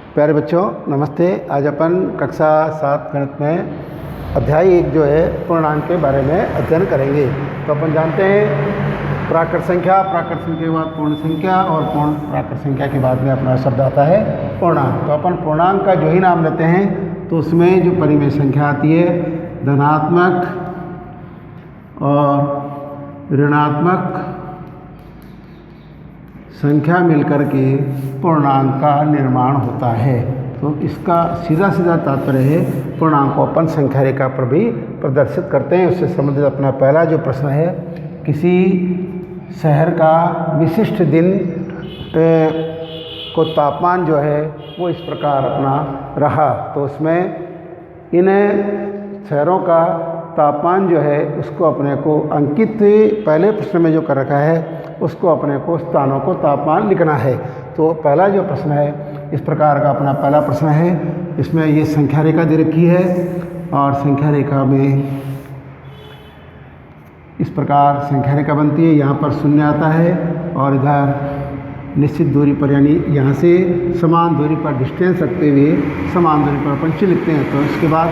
प्यारे बच्चों नमस्ते। आज अपन कक्षा 7 गणित में अध्याय 1 जो है पूर्णांक के बारे में अध्ययन करेंगे। तो अपन जानते हैं प्राकृत संख्या के बाद पूर्ण संख्या और पूर्ण प्राकृत संख्या के बाद में अपना शब्द आता है पूर्णांक। तो अपन पूर्णांक का जो ही नाम लेते हैं तो उसमें जो परिमेय संख्या आती है धनात्मक और ऋणात्मक संख्या मिलकर के पूर्णांक का निर्माण होता है। तो इसका सीधा तात्पर्य है पूर्णांक को अपन संख्या रेखा पर भी प्रदर्शित करते हैं। उससे संबंधित अपना पहला जो प्रश्न है, किसी शहर का विशिष्ट दिन को तापमान जो है वो इस प्रकार अपना रहा। तो उसमें इन शहरों का तापमान जो है उसको अपने को अंकित पहले प्रश्न में जो कर रखा है उसको अपने को स्थानों को तापमान लिखना है। तो पहला जो प्रश्न है इस प्रकार का अपना पहला प्रश्न है। इसमें ये संख्या रेखा दे रखी है और संख्या रेखा में इस प्रकार संख्या रेखा बनती है। यहाँ पर शून्य आता है और इधर निश्चित दूरी पर यानी यहाँ से समान दूरी पर डिस्टेंस रखते हुए समान दूरी पर अपन चिन्ह लिखते हैं। तो इसके बाद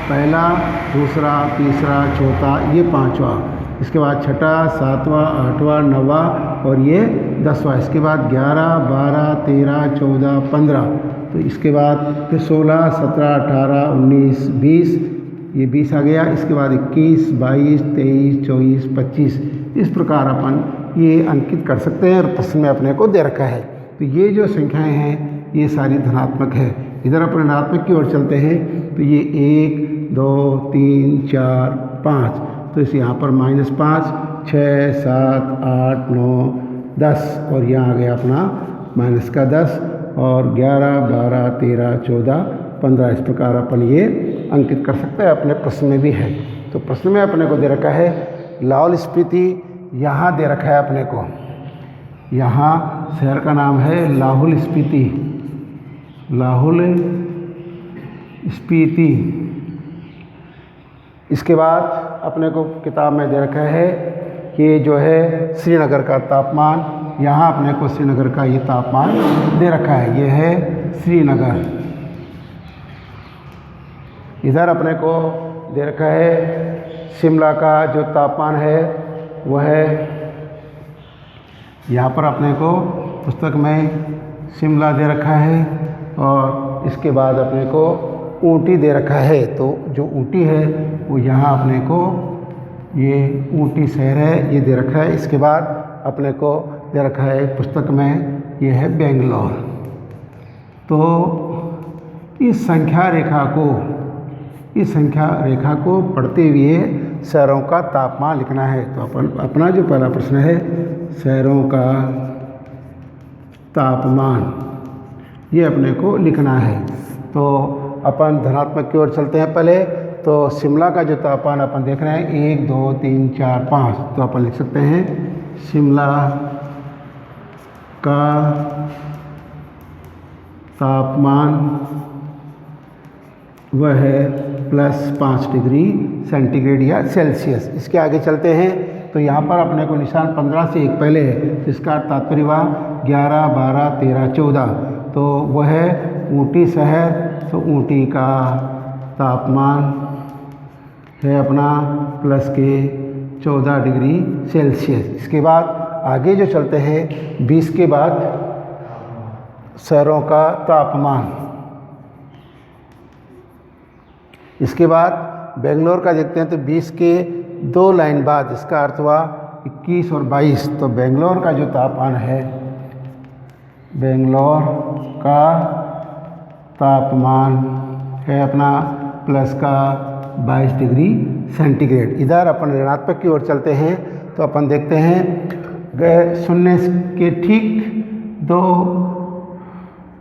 पहला, दूसरा, तीसरा, चौथा, ये पांचवा, इसके बाद छठा, सातवां, आठवां, नौवां और ये 10वां। इसके बाद 11, 12, 13, 14, 15। तो इसके बाद फिर 16, 17, 18, 19, 20, ये 20 आ गया। इसके बाद 21, 22, 23, 24, 25। इस प्रकार अपन ये अंकित कर सकते हैं और प्रश्न में अपने को दे रखा है। तो ये जो संख्याएं हैं ये सारी धनात्मक है। इधर अपन ऋणात्मक की ओर चलते हैं तो ये 1, 2, 3, 4, 5। तो इस यहाँ पर -5, 6, 7, 8, 9, 10 और यहाँ आ गया अपना -10 और 11, 12, 13, 14, 15। इस प्रकार अपन ये अंकित कर सकते हैं। अपने प्रश्न में भी है। तो प्रश्न में अपने को दे रखा है लाहौल स्पीति, यहाँ दे रखा है अपने को, यहाँ शहर का नाम है लाहौल स्पीति। लाहौल स्पीति। इसके बाद अपने को किताब में दे रखा है कि जो है श्रीनगर का तापमान, यहाँ अपने को श्रीनगर का ये तापमान दे रखा है। ये है श्रीनगर। इधर अपने को दे रखा है शिमला का जो तापमान है वह है, यहाँ पर अपने को पुस्तक में शिमला दे रखा है और इसके बाद अपने को ऊटी दे रखा है। तो जो ऊटी है वो यहाँ अपने को ये ऊटी शहर है ये दे रखा है। इसके बाद अपने को दे रखा है पुस्तक में ये है बेंगलोर। तो इस संख्या रेखा को पढ़ते हुए शहरों का तापमान लिखना है। तो अपना जो पहला प्रश्न है शहरों का तापमान ये अपने को लिखना है। तो अपन धनात्मक की ओर चलते हैं पहले। तो शिमला का जो तापमान अपन देख रहे हैं 1, 2, 3, 4, 5। तो अपन लिख सकते हैं शिमला का तापमान वह है +5 डिग्री सेंटीग्रेड या सेल्सियस। इसके आगे चलते हैं तो यहाँ पर अपने को निशान 15 से एक पहले है। तो इसका तात्पर्य हुआ 11, 12, 13, 14। तो वह है ऊटी शहर। तो ऊटी का तापमान है अपना +14 डिग्री सेल्सियस। इसके बाद आगे जो चलते हैं 20 के बाद शहरों का तापमान। इसके बाद बेंगलोर का देखते हैं तो 20 के 2 लाइन बाद इसका अर्थ हुआ 21 और 22। तो बेंगलोर का जो तापमान है, बेंगलोर का तापमान है अपना +22 डिग्री सेंटीग्रेड। इधर अपन ऋणात्मक की ओर चलते हैं तो अपन देखते हैं शून्य के ठीक 2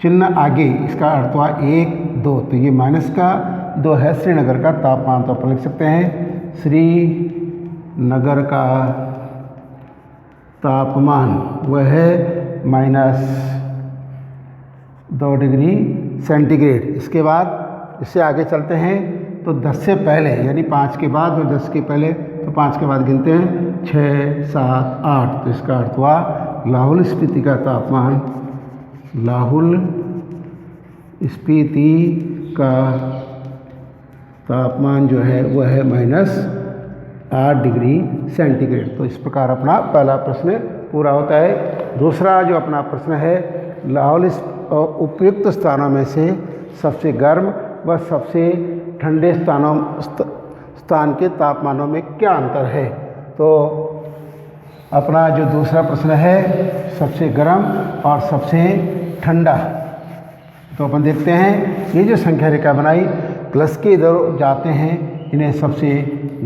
चिन्ह आगे इसका अर्थ हुआ 1, 2। तो ये -2 है श्रीनगर का तापमान। तो अपन लिख सकते हैं श्रीनगर का तापमान वह है -2 डिग्री सेंटीग्रेड। इसके बाद इससे आगे चलते हैं तो 10 से पहले यानी 5 के बाद और 10 के पहले। तो 5 के बाद गिनते हैं 6, 7, 8। तो इसका अर्थ हुआ लाहौल स्पीति का तापमान, लाहौल स्पीति का तापमान जो है वह है -8 डिग्री सेंटीग्रेड। तो इस प्रकार अपना पहला प्रश्न पूरा होता है। दूसरा जो अपना प्रश्न है, लाहौल उपयुक्त स्थानों में से सबसे गर्म व सबसे ठंडे स्थान के तापमानों में क्या अंतर है। तो अपना जो दूसरा प्रश्न है, सबसे गर्म और सबसे ठंडा, तो अपन देखते हैं ये जो संख्या रेखा बनाई प्लस के इधर जाते हैं, इन्हें सबसे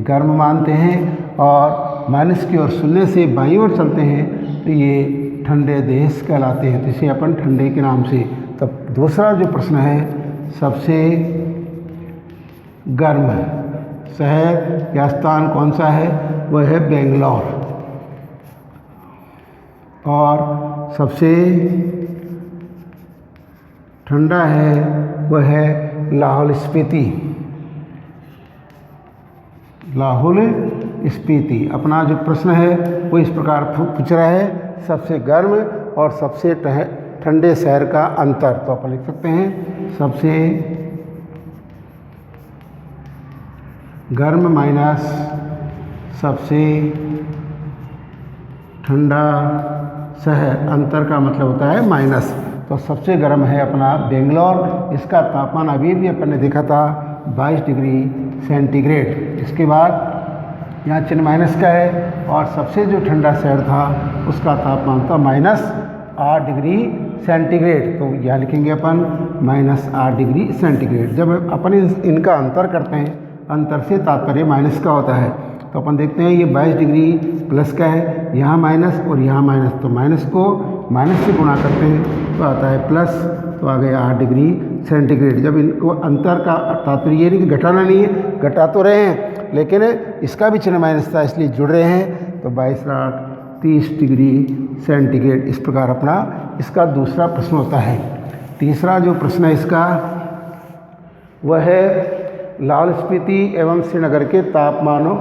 गर्म मानते हैं, और माइनस की ओर शून्य से बाईं ओर चलते हैं तो ये ठंडे देश कहलाते हैं, तो इसे अपन ठंडे के नाम से। तब दूसरा जो प्रश्न है, सबसे गर्म शहर या स्थान कौन सा है, वह है बेंगलोर, और सबसे ठंडा है वह है लाहौल स्पीति। लाहौल स्पीति अपना जो प्रश्न है वो इस प्रकार पूछ रहा है, सबसे गर्म और सबसे ठंडे शहर का अंतर। तो अपन लिख सकते हैं सबसे गर्म माइनस सबसे ठंडा शहर, अंतर का मतलब होता है माइनस। तो सबसे गर्म है अपना बेंगलोर, इसका तापमान अभी भी अपन ने देखा था 22 डिग्री सेंटीग्रेड। इसके बाद यहाँ चिन्ह माइनस का है, और सबसे जो ठंडा शहर था उसका तापमान था -8 डिग्री सेंटीग्रेड। तो यहाँ लिखेंगे अपन -8 डिग्री सेंटीग्रेड। जब अपन इनका अंतर करते हैं, अंतर से तात्पर्य माइनस का होता है, तो अपन देखते हैं ये 22 डिग्री प्लस का है, यहाँ माइनस और यहाँ माइनस, तो माइनस को माइनस से गुणा करते हैं तो आता है प्लस, तो आ गया 8 डिग्री सेंटीग्रेड। जब इनको अंतर का तात्पर्य ये नहीं कि घटाना नहीं है, घटा तो रहे हैं लेकिन इसका भी चिन्ह माइनस था इसलिए जुड़ रहे हैं, तो 22 8 30 डिग्री सेंटीग्रेड। इस प्रकार अपना इसका दूसरा प्रश्न होता है। तीसरा जो प्रश्न है इसका वह है लाहौल स्पीति एवं श्रीनगर के तापमानों,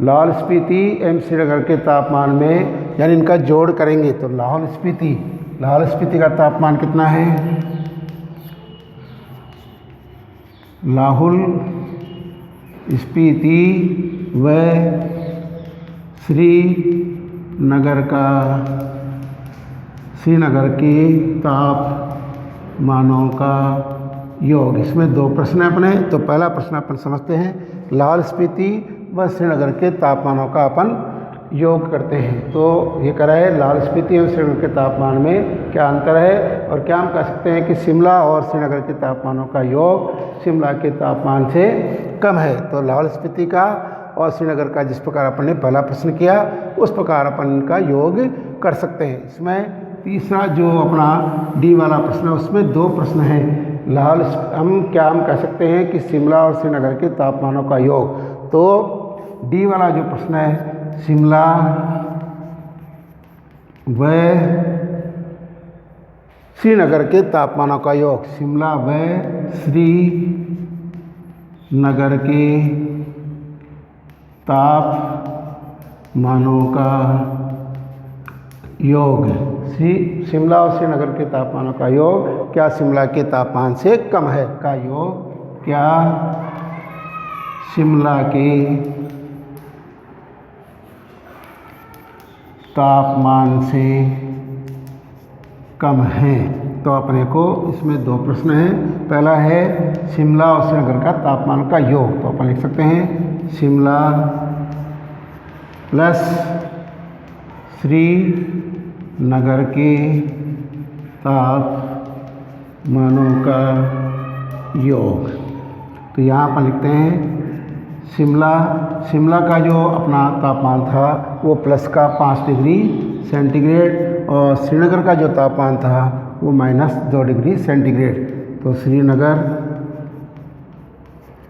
लाहौल स्पीति एवं श्रीनगर के तापमान में यानी इनका जोड़ करेंगे। तो लाहौल स्पीति का तापमान कितना है, लाहौल स्पीति व श्रीनगर के तापमानों का योग। इसमें दो प्रश्न हैं अपने। तो पहला प्रश्न अपन समझते हैं, लाहौल स्पीति व श्रीनगर के तापमानों का अपन योग करते हैं। तो ये कह रहा है लाहौल स्पीति और श्रीनगर के तापमान में क्या अंतर है, और क्या हम कह सकते हैं कि शिमला और श्रीनगर के तापमानों का योग शिमला के तापमान से कम है। तो लाहौल स्पीति का और श्रीनगर का जिस प्रकार अपन ने पहला प्रश्न किया उस प्रकार अपन इनका योग कर सकते हैं। इसमें तीसरा जो अपना डी वाला प्रश्न है उसमें दो प्रश्न हैं। हम कह सकते हैं कि शिमला और श्रीनगर के तापमानों का योग। तो डी वाला जो प्रश्न है, शिमला व श्रीनगर के तापमानों का योग, शिमला व श्रीनगर के तापमानों का योग। शिमला और श्रीनगर के तापमानों का योग क्या शिमला के तापमान से कम है, का योग क्या शिमला के तापमान से कम है। तो अपने को इसमें दो प्रश्न हैं। पहला है शिमला और श्रीनगर का तापमान का योग। तो अपन लिख सकते हैं शिमला प्लस श्रीनगर के तापमानों का योग। तो यहाँ अपन लिखते हैं शिमला का जो अपना तापमान था वो प्लस का 5 डिग्री सेंटीग्रेड, और श्रीनगर का जो तापमान था वो -2 डिग्री सेंटीग्रेड। तो श्रीनगर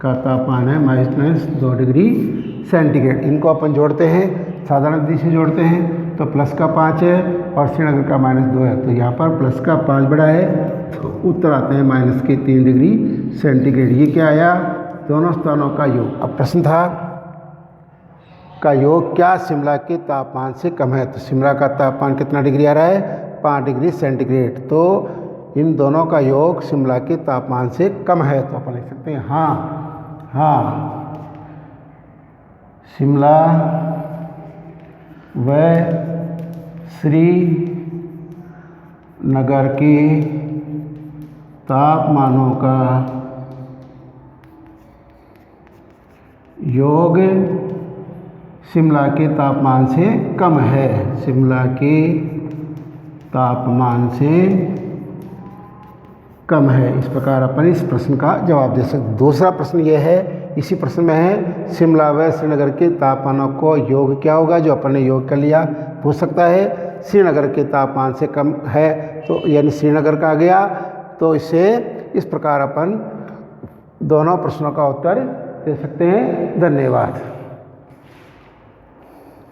का तापमान है -2 डिग्री सेंटीग्रेड। इनको अपन जोड़ते हैं, साधारण विधि से जोड़ते हैं, तो प्लस का 5 है और श्रीनगर का -2 है। तो यहाँ पर प्लस का 5 बड़ा है तो उत्तर आते हैं -3 डिग्री सेंटीग्रेड। ये क्या आया, दोनों स्थानों का योग। अब प्रश्न था का योग क्या शिमला के तापमान से कम है। तो शिमला का तापमान कितना डिग्री आ रहा है, 5 डिग्री सेंटीग्रेड। तो इन दोनों का योग शिमला के तापमान से कम है। तो अपन लिख सकते हैं हाँ, हाँ शिमला व श्रीनगर के तापमानों का योग शिमला के तापमान से कम है। शिमला के तापमान से कम है। इस प्रकार अपन इस प्रश्न का जवाब दे सकते। दूसरा प्रश्न यह है, इसी प्रश्न में है शिमला व श्रीनगर के तापमानों को योग क्या होगा, जो अपन ने योग कर लिया। हो सकता है श्रीनगर के तापमान से कम है तो यानी श्रीनगर का आ गया। तो इससे इस प्रकार अपन दोनों प्रश्नों का उत्तर दे सकते हैं। धन्यवाद।